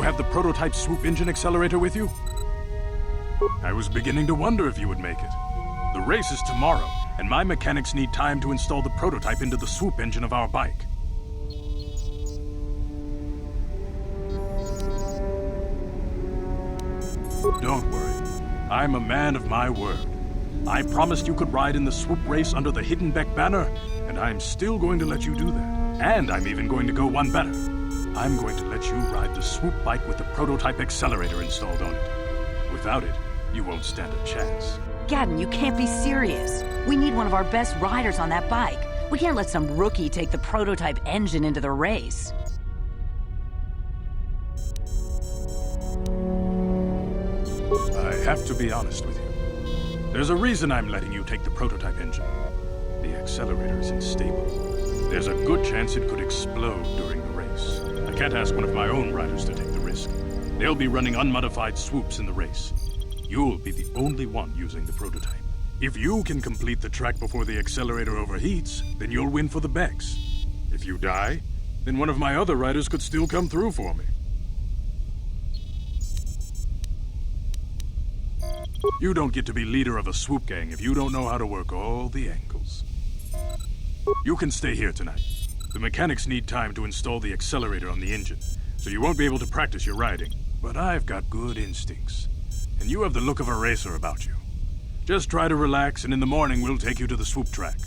have the prototype swoop engine accelerator with you? I was beginning to wonder if you would make it. The race is tomorrow, and my mechanics need time to install the prototype into the swoop engine of our bike. Don't worry. I'm a man of my word. I promised you could ride in the swoop race under the Hiddenbeck banner, and I'm still going to let you do that. And I'm even going to go one better. I'm going to let you ride the swoop bike with the prototype accelerator installed on it. Without it, you won't stand a chance. Gadden, you can't be serious. We need one of our best riders on that bike. We can't let some rookie take the prototype engine into the race. I have to be honest with you. There's a reason I'm letting you take the prototype engine. The accelerator is unstable. There's a good chance it could explode during the race. I can't ask one of my own riders to take the risk. They'll be running unmodified swoops in the race. You'll be the only one using the prototype. If you can complete the track before the accelerator overheats, then you'll win for the Becks. If you die, then one of my other riders could still come through for me. You don't get to be leader of a swoop gang if you don't know how to work all the angles. You can stay here tonight. The mechanics need time to install the accelerator on the engine, so you won't be able to practice your riding. But I've got good instincts, and you have the look of a racer about you. Just try to relax, and in the morning we'll take you to the swoop track.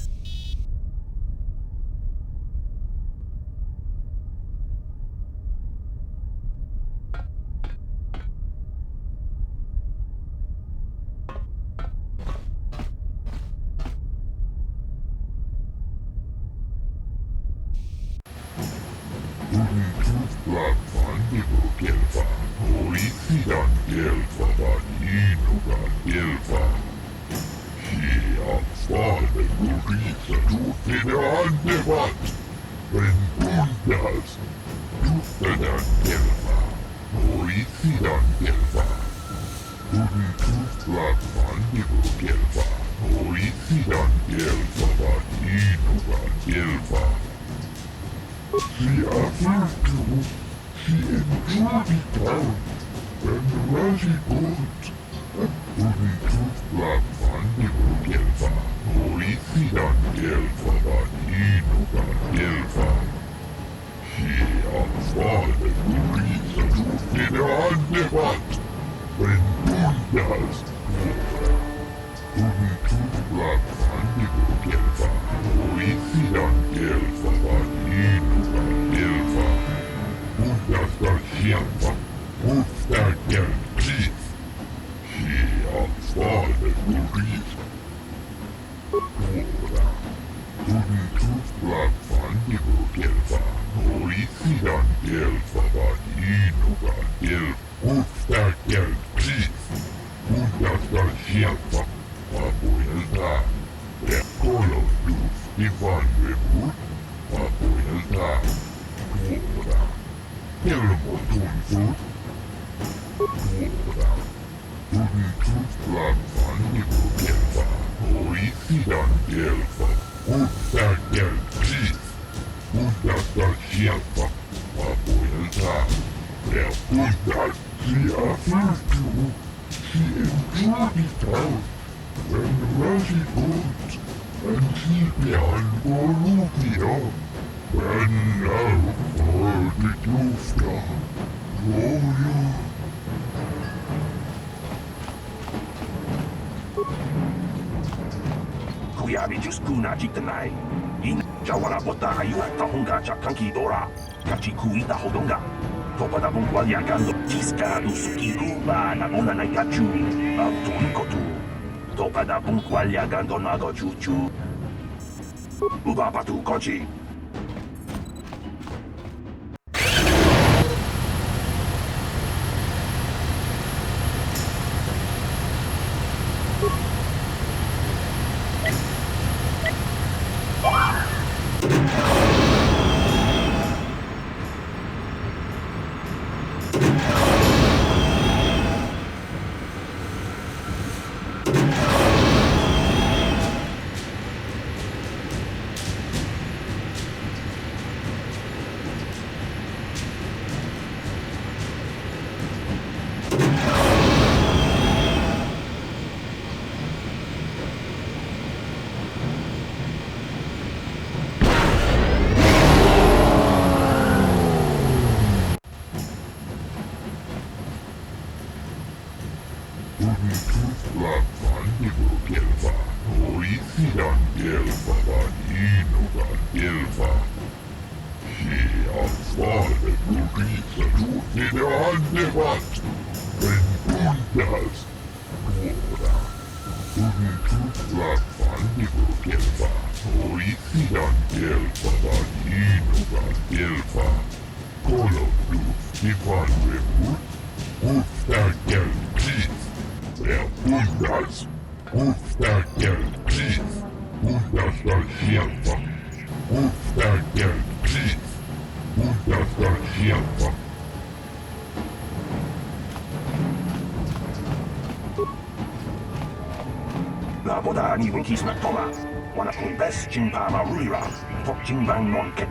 Naboda ni winkis na toma. Wana kung best jingpa marurira. Tok jingbang non-ket.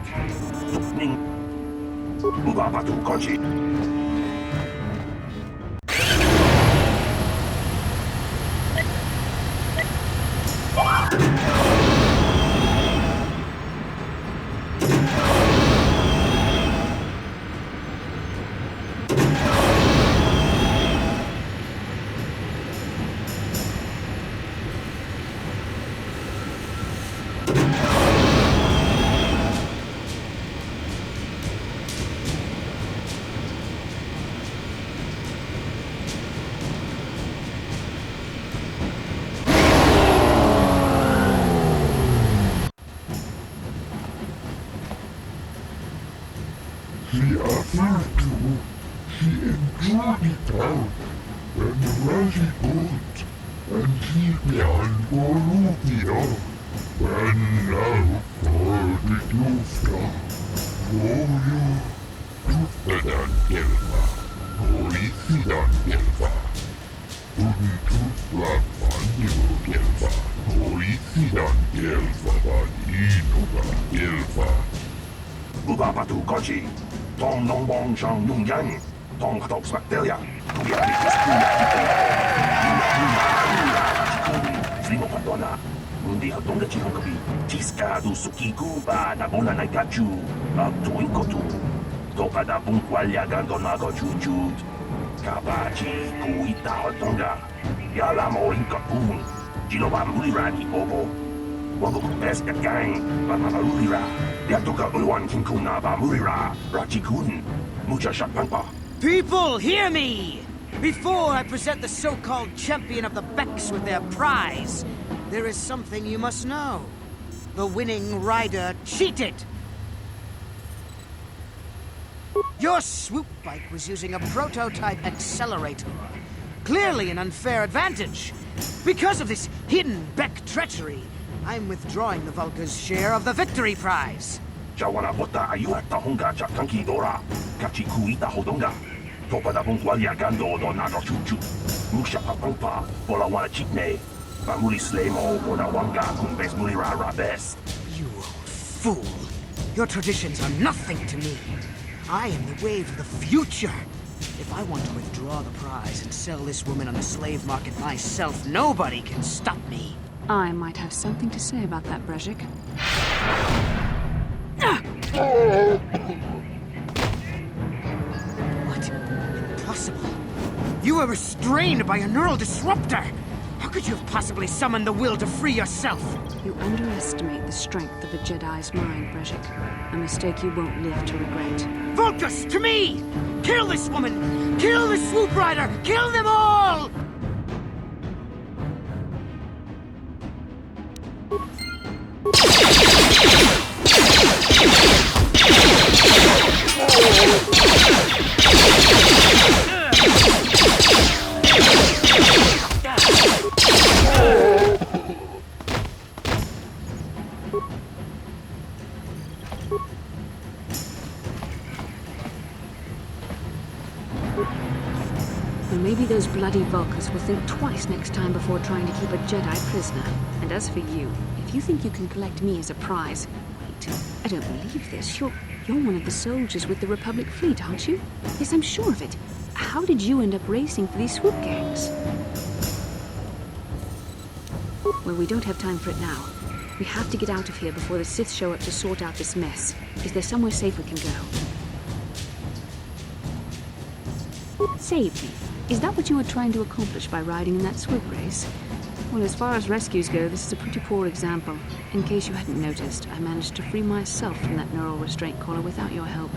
Tuk ning. Ubabatu konchi. Ubabatu konchi. Tong nong bong shang nung yan. Tong katok smaktelia. Kuya ni kuskuya kiko. Slimo pandona. Mundi hatong gachihong kabi. Chiska du sukiku ba na bola na gachu. Tuwing ko tu. Toka da bungkwalya gando na go chujud. Kabachi kuita hotonga. Yala mo inkapun. Jinoba mulirani obo. Wago best at gang. Bamarurira. Yatoka Ulwan Kinkuna Bamurira, Rachikun, Mucha Shapampa. People, hear me! Before I present the so-called champion of the Becks with their prize, there is something you must know. The winning rider cheated! Your swoop bike was using a prototype accelerator. Clearly an unfair advantage. Because of this hidden Beck treachery, I'm withdrawing the Vulca's share of the victory prize. Jawana bota ayuat tahonga chakanki dora. Kachi kuita hodonga. Topa da bungwalia gando do nago chuchu. Musha papampa, bola wana chikne. Bamuli slemo, bona wanga kumbes mulira rabes. You old fool. Your traditions are nothing to me. I am the wave of the future. If I want to withdraw the prize and sell this woman on the slave market myself, nobody can stop me. I might have something to say about that, Brezhik. What? Impossible. You were restrained by a neural disruptor. How could you have possibly summoned the will to free yourself? You underestimate the strength of a Jedi's mind, Brezhik. A mistake you won't live to regret. Vulcus, to me! Kill this woman! Kill the swoop rider! Kill them all! Well, maybe those bloody Vulcans will think twice next time before trying to keep a Jedi prisoner. And as for you, if you think you can collect me as a prize... Wait, I don't believe this. You're one of the soldiers with the Republic fleet, aren't you? Yes, I'm sure of it. How did you end up racing for these swoop gangs? Well, we don't have time for it now. We have to get out of here before the Sith show up to sort out this mess. Is there somewhere safe we can go? Save me. Is that what you were trying to accomplish by riding in that swoop race? Well, as far as rescues go, this is a pretty poor example. In case you hadn't noticed, I managed to free myself from that neural restraint collar without your help.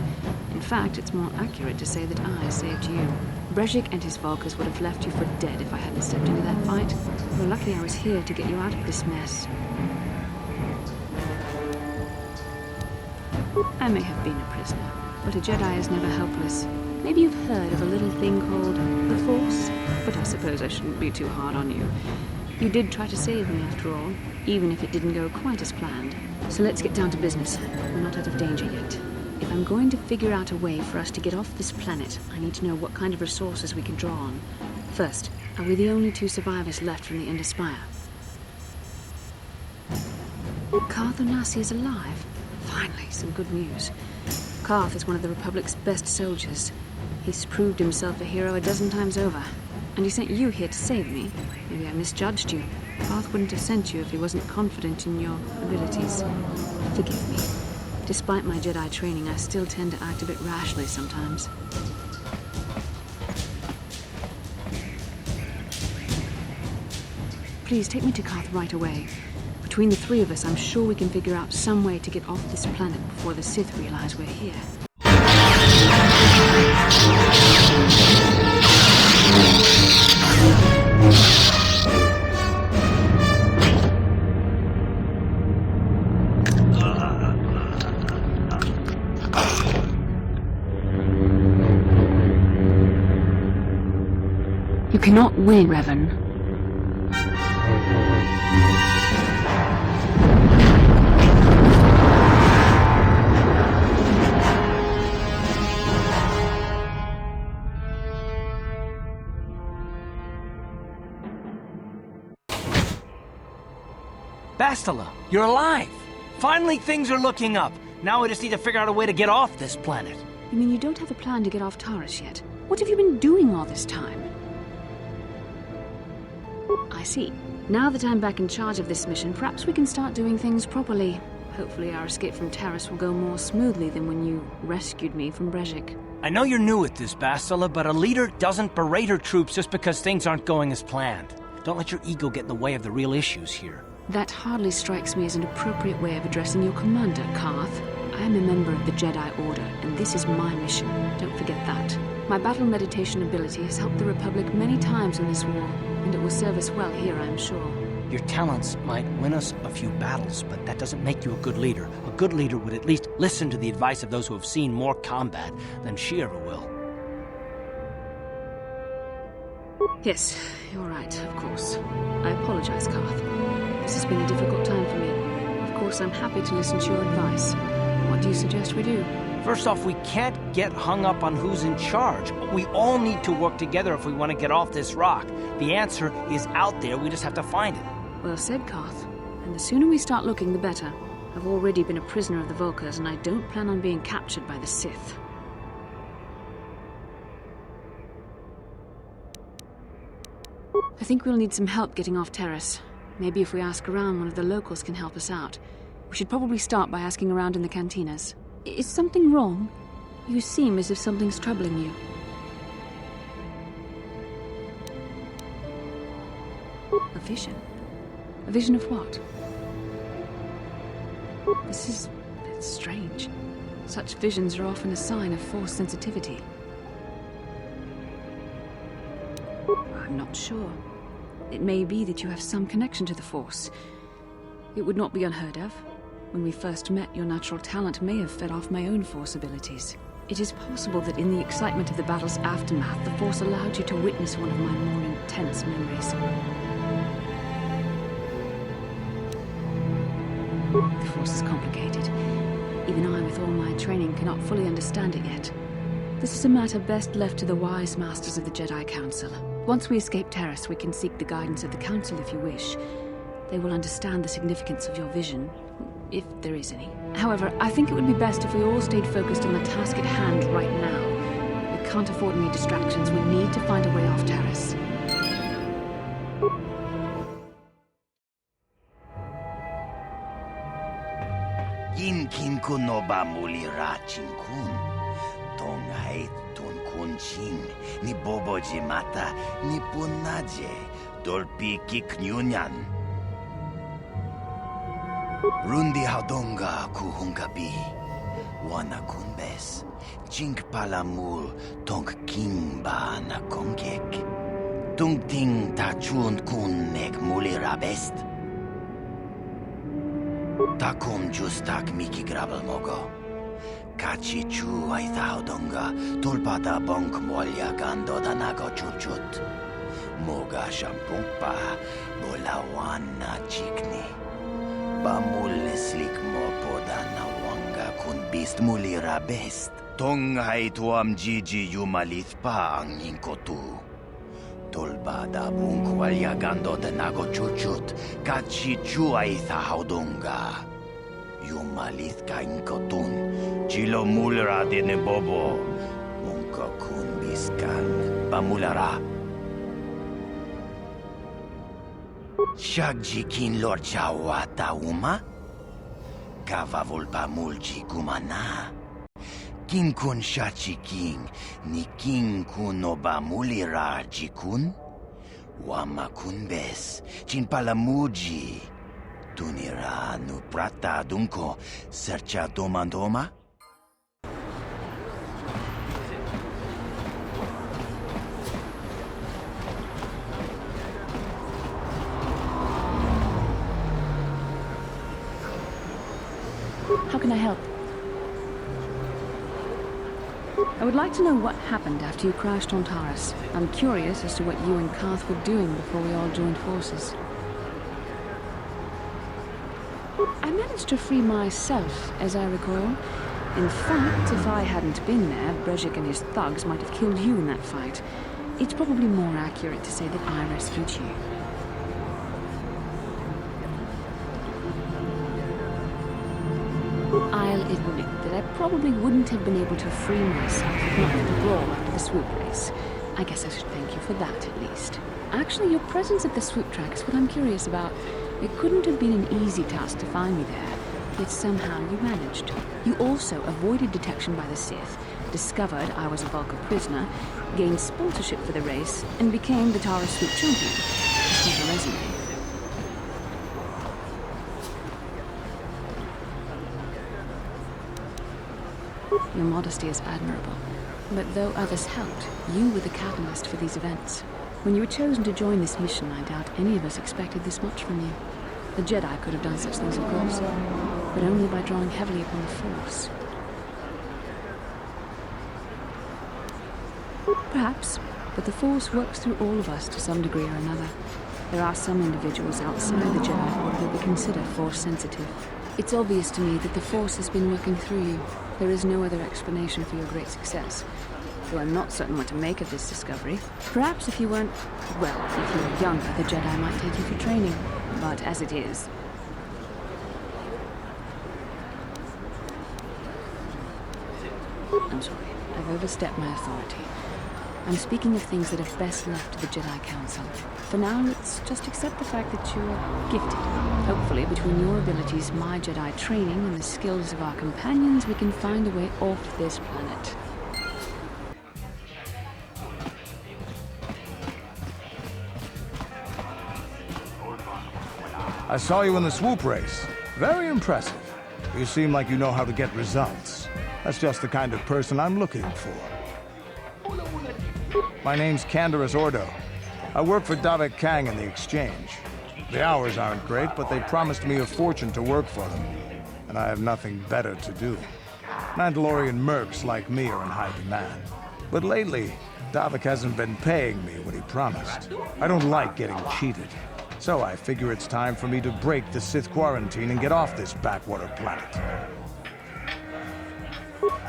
In fact, it's more accurate to say that I saved you. Brezhik and his Volkers would have left you for dead if I hadn't stepped into that fight. Well, luckily I was here to get you out of this mess. I may have been a prisoner, but a Jedi is never helpless. Maybe you've heard of a little thing called the Force? But I suppose I shouldn't be too hard on you. You did try to save me, after all, even if it didn't go quite as planned. So let's get down to business. We're not out of danger yet. If I'm going to figure out a way for us to get off this planet, I need to know what kind of resources we can draw on. First, are we the only two survivors left from the Ender Spire? Karth Onasi is alive. Finally, some good news. Karth is one of the Republic's best soldiers. He's proved himself a hero a dozen times over. And he sent you here to save me. Maybe I misjudged you. Karth wouldn't have sent you if he wasn't confident in your abilities. Forgive me. Despite my Jedi training, I still tend to act a bit rashly sometimes. Please, take me to Karth right away. Between the three of us, I'm sure we can figure out some way to get off this planet before the Sith realize we're here. You cannot win, Revan. Bastila, you're alive! Finally, things are looking up. Now we just need to figure out a way to get off this planet. You mean you don't have a plan to get off Taris yet? What have you been doing all this time? I see. Now that I'm back in charge of this mission, perhaps we can start doing things properly. Hopefully our escape from Taris will go more smoothly than when you rescued me from Brezhik. I know you're new at this, Bastila, but a leader doesn't berate her troops just because things aren't going as planned. Don't let your ego get in the way of the real issues here. That hardly strikes me as an appropriate way of addressing your commander, Karth. I am a member of the Jedi Order, and this is my mission. Don't forget that. My battle meditation ability has helped the Republic many times in this war, and it will serve us well here, I'm sure. Your talents might win us a few battles, but that doesn't make you a good leader. A good leader would at least listen to the advice of those who have seen more combat than she ever will. Yes, you're right, of course. I apologize, Karth. This has been a difficult time for me. Of course, I'm happy to listen to your advice. What do you suggest we do? First off, we can't get hung up on who's in charge. We all need to work together if we want to get off this rock. The answer is out there, we just have to find it. Well said, Karth. And the sooner we start looking, the better. I've already been a prisoner of the Volkers, and I don't plan on being captured by the Sith. I think we'll need some help getting off Taris. Maybe if we ask around, one of the locals can help us out. We should probably start by asking around in the cantinas. Is something wrong? You seem as if something's troubling you. A vision? A vision of what? This is strange. Such visions are often a sign of Force sensitivity. I'm not sure. It may be that you have some connection to the Force. It would not be unheard of. When we first met, your natural talent may have fed off my own Force abilities. It is possible that in the excitement of the battle's aftermath, the Force allowed you to witness one of my more intense memories. The Force is complicated. Even I, with all my training, cannot fully understand it yet. This is a matter best left to the wise masters of the Jedi Council. Once we escape Taris, we can seek the guidance of the Council if you wish. They will understand the significance of your vision, if there is any. However, I think it would be best if we all stayed focused on the task at hand right now. We can't afford any distractions. We need to find a way off Taris. Yin kin kun no ba muli ra chin kun. Tong ai ton kunching, ni boboji mata, ni punaje, dolpi kiknyunyan. Rundi haudonga kuhungabi, wana kunbes, chink palamul tonk kimba na kongek. Tungting tachun kun nek mulirabest. Takum justak miki grabel mogo. Kachi chu ay thaudonga, tulpada bonk molya gando danago chuchut. Moga shampungpa, bolawana chikni. Bamul slik mo poda na wanga kun bist mulira best. Tong hay tuam jiji yumalith pa ang inkotu. Tulpada bunk walya gando danago chuchut, kachi chu ay thaudonga. Yumalith ka inkotun, chilo mulra dine bobo. Munka kun biskang, bamulara. Shagjikin lord chawata uma? Kavavulpa mulji kumana. King kun shachi king, ni king kun oba mulira jikun? Wama kun bes, chin palamuji. Tunira nu prata dunko, sercha domandoma? How can I help? I would like to know what happened after you crashed on Taurus. I'm curious as to what you and Karth were doing before we all joined forces. I managed to free myself, as I recall. In fact, if I hadn't been there, Brezhik and his thugs might have killed you in that fight. It's probably more accurate to say that I rescued you. I'll admit that I probably wouldn't have been able to free myself if not for the brawl after the swoop race. I guess I should thank you for that, at least. Actually, your presence at the swoop track is what I'm curious about. It couldn't have been an easy task to find me there, yet somehow you managed. You also avoided detection by the Sith, discovered I was a Vulcan prisoner, gained sponsorship for the race, and became the Taurus swoop champion. It's not a resume. Your modesty is admirable. But though others helped, you were the catalyst for these events. When you were chosen to join this mission, I doubt any of us expected this much from you. The Jedi could have done such things, of course, but only by drawing heavily upon the Force. Perhaps, but the Force works through all of us to some degree or another. There are some individuals outside the Jedi Order that we consider Force-sensitive. It's obvious to me that the Force has been working through you. There is no other explanation for your great success. Though I'm not certain what to make of this discovery. Perhaps if you weren't... well, if you were younger, the Jedi might take you for training. But as it is... I'm sorry. I've overstepped my authority. I'm speaking of things that are best left to the Jedi Council. For now, let's just accept the fact that you're gifted. Hopefully, between your abilities, my Jedi training, and the skills of our companions, we can find a way off this planet. I saw you in the swoop race. Very impressive. You seem like you know how to get results. That's just the kind of person I'm looking for. My name's Canderous Ordo. I work for Davik Kang in the Exchange. The hours aren't great, but they promised me a fortune to work for them. And I have nothing better to do. Mandalorian mercs like me are in high demand. But lately, Davik hasn't been paying me what he promised. I don't like getting cheated. So I figure it's time for me to break the Sith quarantine and get off this backwater planet.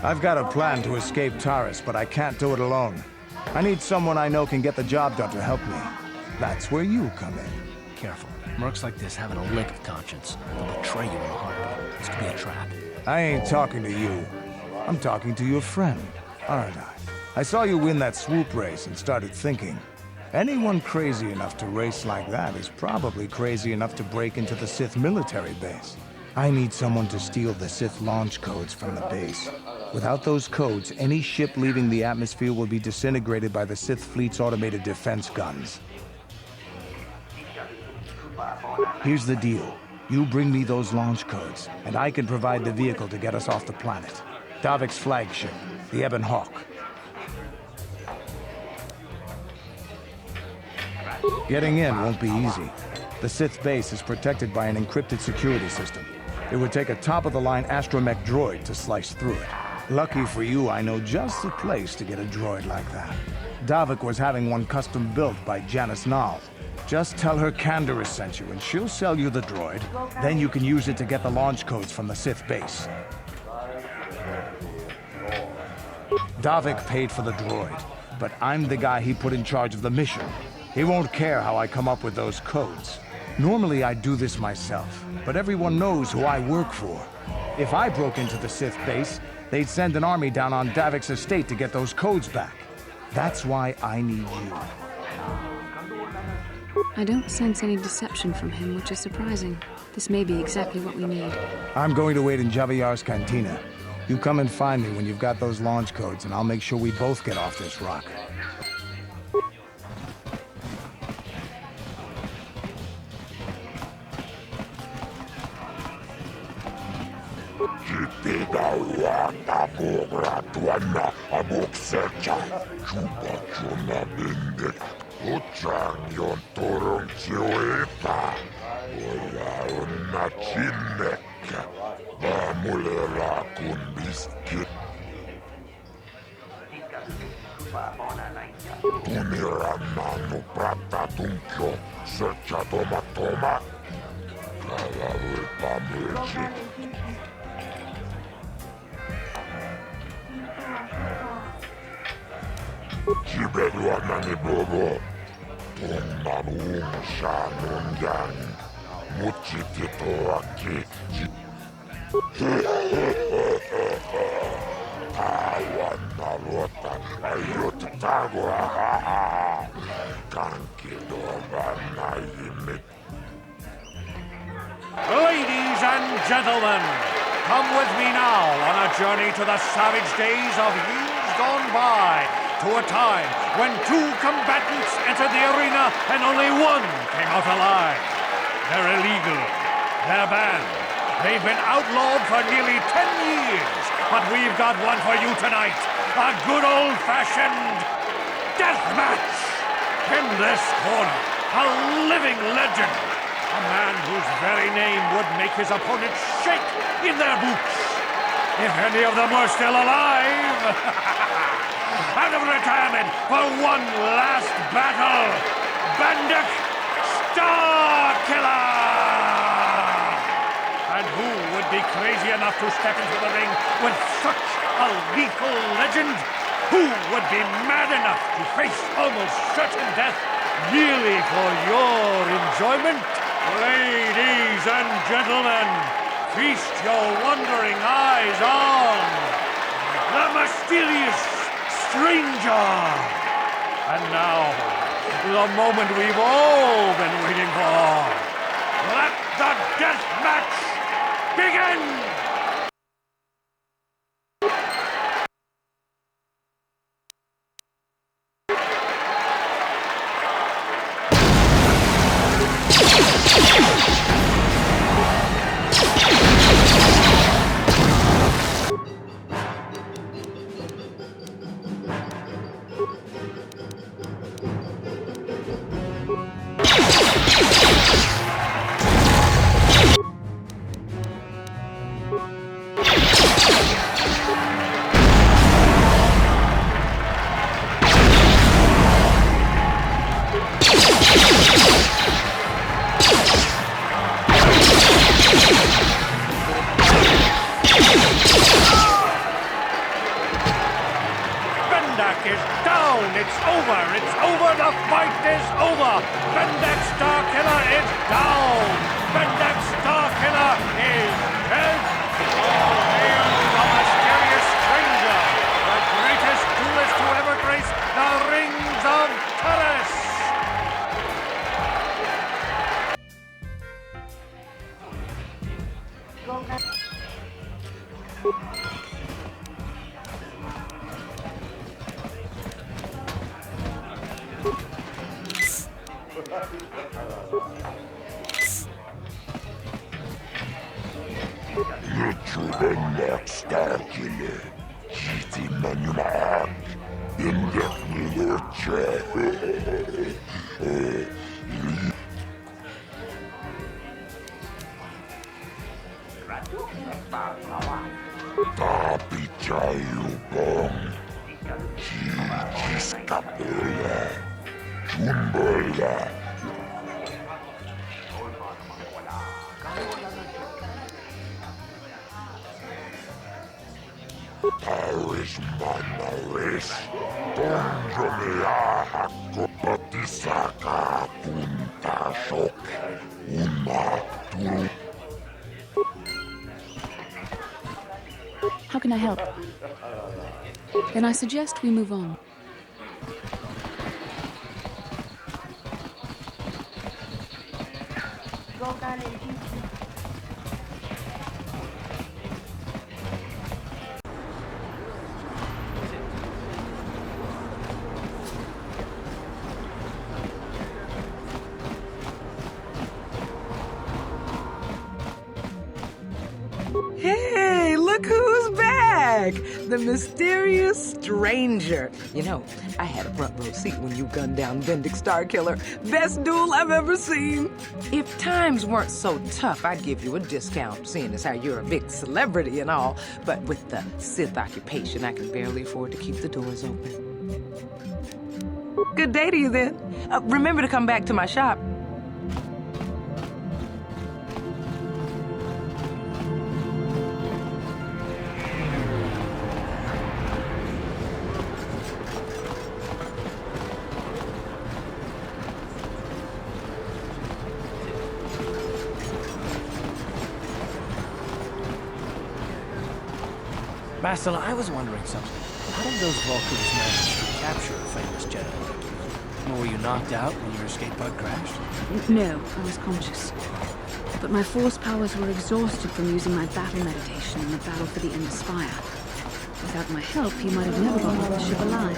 I've got a plan to escape Taurus, but I can't do it alone. I need someone I know can get the job done to help me. That's where you come in. Careful. Mercs like this haven't a lick of conscience. They'll betray you in a heartbeat. This could be a trap. I ain't talking to you. I'm talking to your friend, aren't I? I saw you win that swoop race and started thinking, anyone crazy enough to race like that is probably crazy enough to break into the Sith military base. I need someone to steal the Sith launch codes from the base. Without those codes, any ship leaving the atmosphere will be disintegrated by the Sith fleet's automated defense guns. Here's the deal. You bring me those launch codes, and I can provide the vehicle to get us off the planet. Davik's flagship, the Ebon Hawk. Getting in won't be easy. The Sith base is protected by an encrypted security system. It would take a top-of-the-line astromech droid to slice through it. Lucky for you, I know just the place to get a droid like that. Davik was having one custom built by Janice Nall. Just tell her Canderous sent you, and she'll sell you the droid. Then you can use it to get the launch codes from the Sith base. Davik paid for the droid, but I'm the guy he put in charge of the mission. He won't care how I come up with those codes. Normally I'd do this myself, but everyone knows who I work for. If I broke into the Sith base, they'd send an army down on Davik's estate to get those codes back. That's why I need you. I don't sense any deception from him, which is surprising. This may be exactly what we need. I'm going to wait in Javier's cantina. You come and find me when you've got those launch codes, and I'll make sure we both get off this rock. Ladies and gentlemen, come with me now on a journey to the savage days of years gone by, to a time when two combatants entered the arena and only one came out alive. They're illegal. They're banned. They've been outlawed for nearly 10 years, but we've got one for you tonight. A good old-fashioned death match. In this corner, a living legend. A man whose very name would make his opponents shake in their boots. If any of them were still alive. Out of retirement for one last battle, Banduk Starkiller! And who would be crazy enough to step into the ring with such a lethal legend? Who would be mad enough to face almost certain death merely for your enjoyment? Ladies and gentlemen, feast your wondering eyes on the mysterious stranger. And now, the moment we've all been waiting for. Let the death match begin! Juvennak Starkille. Jitinnan jumaak. Indeknilurtse. Tapijayubong. Jijiskapella. Jumbolla. Paris manalis, tonjomeahakko patisaka puntasok, umaturu. How can I help? Then I suggest we move on. Hey, look who's back! The mysterious stranger. You know, I had a front row seat when you gunned down Bendick Starkiller. Best duel I've ever seen. If times weren't so tough, I'd give you a discount, seeing as how you're a big celebrity and all. But with the Sith occupation, I can barely afford to keep the doors open. Good day to you, then. Remember to come back to my shop. Master, I was wondering something. How did those Vulcans manage to capture a famous Jedi like you? Were you knocked out when your escape pod crashed? No, I was conscious. But my force powers were exhausted from using my battle meditation in the battle for the End Spire. Without my help, you might have never gotten off the ship alive.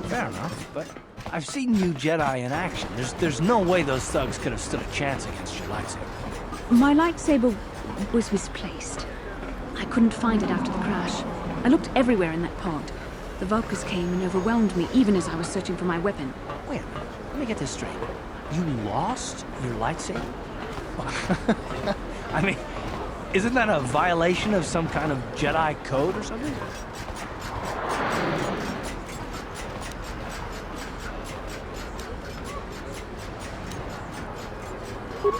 Fair enough, but I've seen you Jedi in action. There's no way those thugs could have stood a chance against your lightsaber. My lightsaber was misplaced. I couldn't find it after the crash. I looked everywhere in that pod. The Vulcans came and overwhelmed me even as I was searching for my weapon. Wait a minute, let me get this straight. You lost your lightsaber? I mean, isn't that a violation of some kind of Jedi code or something?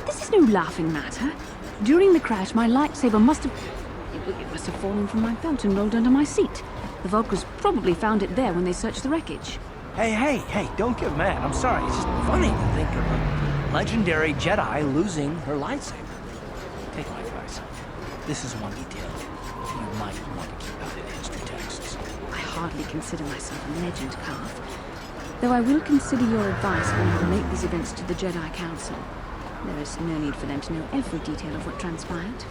This is no laughing matter. During the crash, my lightsaber must have fallen from my belt and rolled under my seat. The Vulcans probably found it there when they searched the wreckage. Hey, don't get mad. I'm sorry. It's just funny to think of a legendary Jedi losing her lightsaber. Take my advice. This is one detail you might want to keep out in history texts. I hardly consider myself a legend, Carth. Though I will consider your advice when I relate these events to the Jedi Council. There is no need for them to know every detail of what transpired.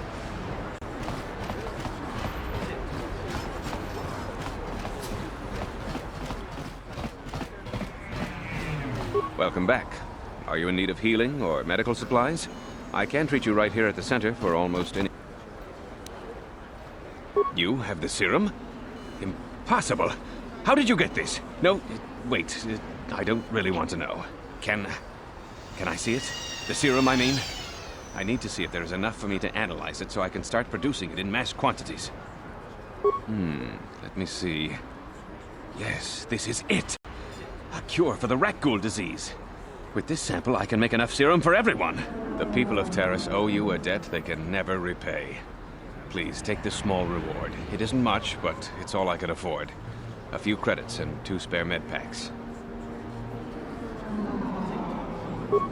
Welcome back. Are you in need of healing or medical supplies? I can treat you right here at the center for almost any... You have the serum? Impossible! How did you get this? No, wait. I don't really want to know. Can I see it? The serum, I mean? I need to see if there's enough for me to analyze it so I can start producing it in mass quantities. Let me see. Yes, this is it! A cure for the Rakghoul disease. With this sample, I can make enough serum for everyone. The people of Terrace owe you a debt they can never repay. Please, take this small reward. It isn't much, but it's all I can afford. A few credits and 2 spare med packs.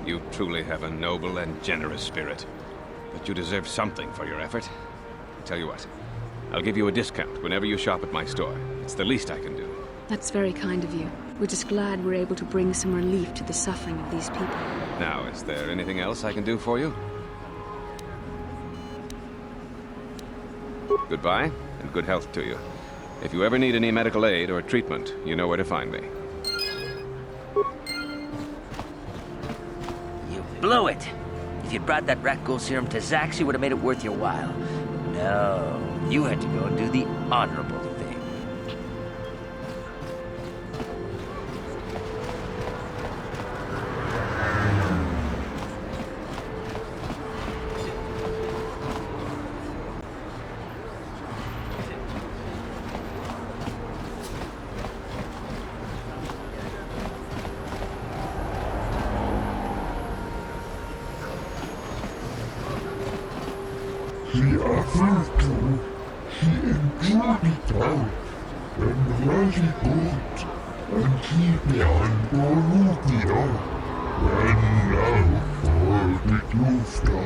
You truly have a noble and generous spirit. But you deserve something for your effort. Tell you what, I'll give you a discount whenever you shop at my store. It's the least I can do. That's very kind of you. We're just glad we're able to bring some relief to the suffering of these people. Now, is there anything else I can do for you? Goodbye, and good health to you. If you ever need any medical aid or treatment, you know where to find me. You blew it! If you'd brought that Rakghoul serum to Zax, you would have made it worth your while. No, You had to go and do the honorable thing. The other two, he enjoyed it out, and very good, and he began Borussia, and now for the Klufter.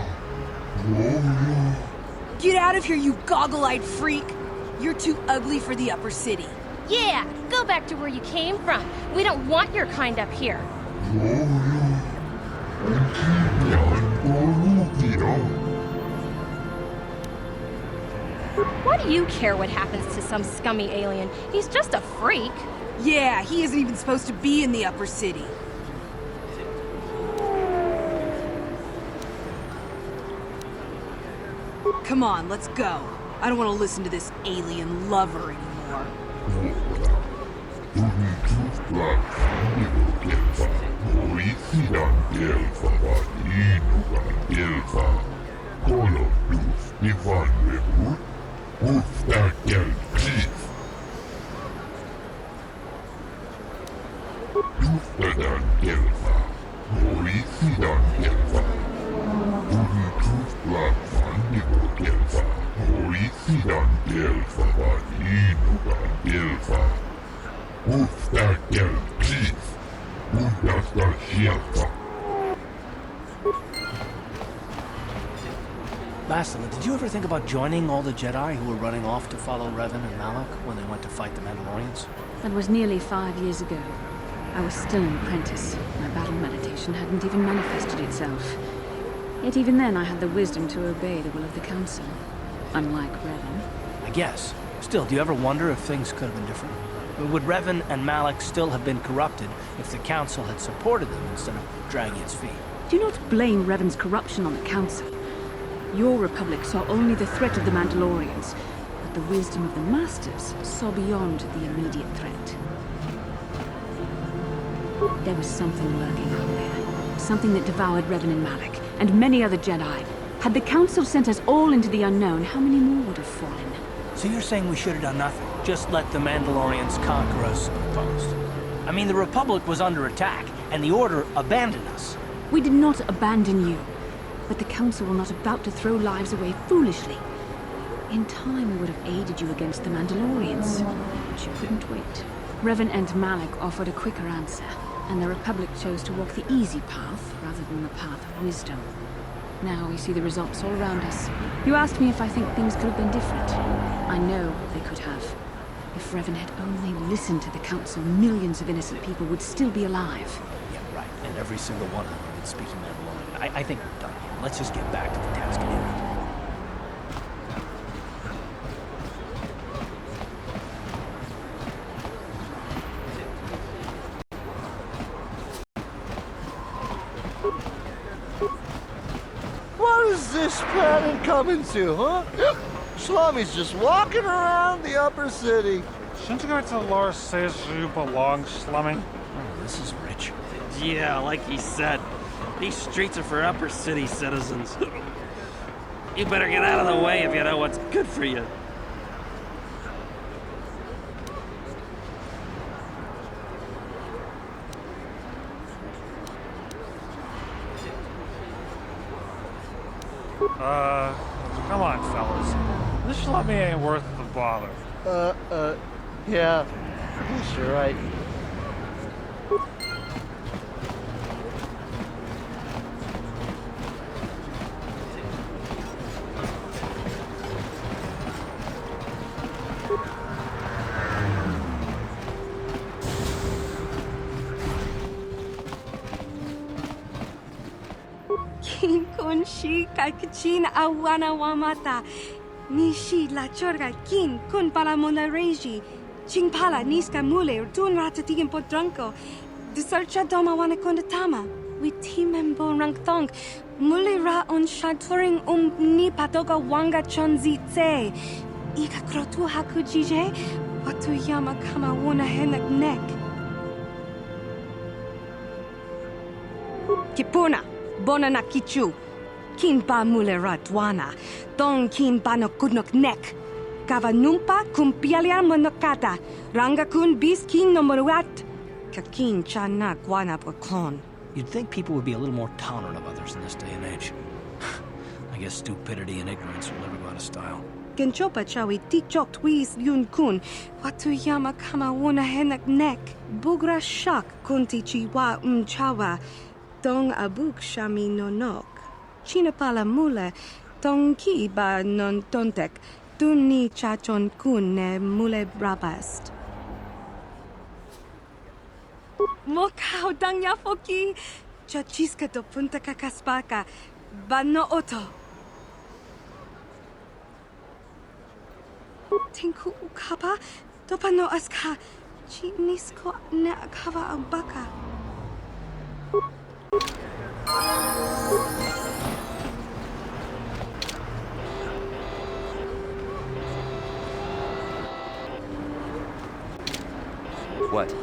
Oh, Get out of here, you goggle-eyed freak! You're too ugly for the upper city. Yeah, go back to where you came from. We don't want your kind up here. and he began Borussia. Why do you care what happens to some scummy alien? He's just a freak. Yeah, he isn't even supposed to be in the upper city. Come on, let's go. I don't want to listen to this alien lover anymore. Bastila, did you ever think about joining all the Jedi who were running off to follow Revan and Malak when they went to fight the Mandalorians? That was nearly 5 years ago. I was still an apprentice. My battle meditation hadn't even manifested itself. Yet even then I had the wisdom to obey the will of the Council. Unlike Revan. I guess. Still, do you ever wonder if things could have been different? Would Revan and Malak still have been corrupted if the Council had supported them instead of dragging its feet? Do not blame Revan's corruption on the Council. Your Republic saw only the threat of the Mandalorians, but the wisdom of the Masters saw beyond the immediate threat. There was something lurking out there. Something that devoured Revan and Malak, and many other Jedi. Had the Council sent us all into the unknown, how many more would have fallen? So you're saying we should have done nothing? Just let the Mandalorians conquer us unopposed? I mean, the Republic was under attack, and the Order abandoned us. We did not abandon you. But the Council were not about to throw lives away foolishly. In time, we would have aided you against the Mandalorians. But you couldn't wait. Revan and Malak offered a quicker answer, and the Republic chose to walk the easy path rather than the path of wisdom. Now we see the results all around us. You asked me if I think things could have been different. I know they could have. If Revan had only listened to the Council, millions of innocent people would still be alive. Yeah, right. And every single one of them had been speaking Mandalorian. I think we're done here. Let's just get back to the task at hand. What is this planet coming to, huh? Slummy's just walking around the upper city. Shouldn't you go to Lord says you belong, Slummy? Oh, this is rich. Yeah, like he said. These streets are for upper city citizens. You better get out of the way if you know what's good for you. Come on, fellas. This Slummy ain't worth the bother. Yeah. I guess you're right. King Kunshi Kakachin Awana Wamata Nishi La Chorga King Kun Palamona Reji Chingpala Niska Mule Dun Ratatigan Podranko Disarcha Doma Wanakondatama with Timembo Rankthong Mule Ra on Shaturing Ni Patoga Wanga Chonzi Tse Ika krotu haku jije, watu yama kama wona henak nek. Kipuna, bona na kichu. Kin pa mule ratwana, tong kin pa no kudnok nek. Kava numpa kumpialia monokata, ranga kun bis kin no moruat. Kakin chana guana pakon. You'd think people would be a little more tolerant of others in this day and age. I guess stupidity and ignorance will never go out of style. Genchopa chawi tichok twis yun kun, watu yama kama wona henak nek. Bugra shak kunti chiwa chawa, dong abuk shami nonok. China pala mule, tong ki ba non tontek, dun ni chachon kun ne mule brabast. Mokau dang yafoki, chachiska do punta kakaspaka, bano oto. Tinku ukapa, dopano aska, chinisko ne akava ambaka. What?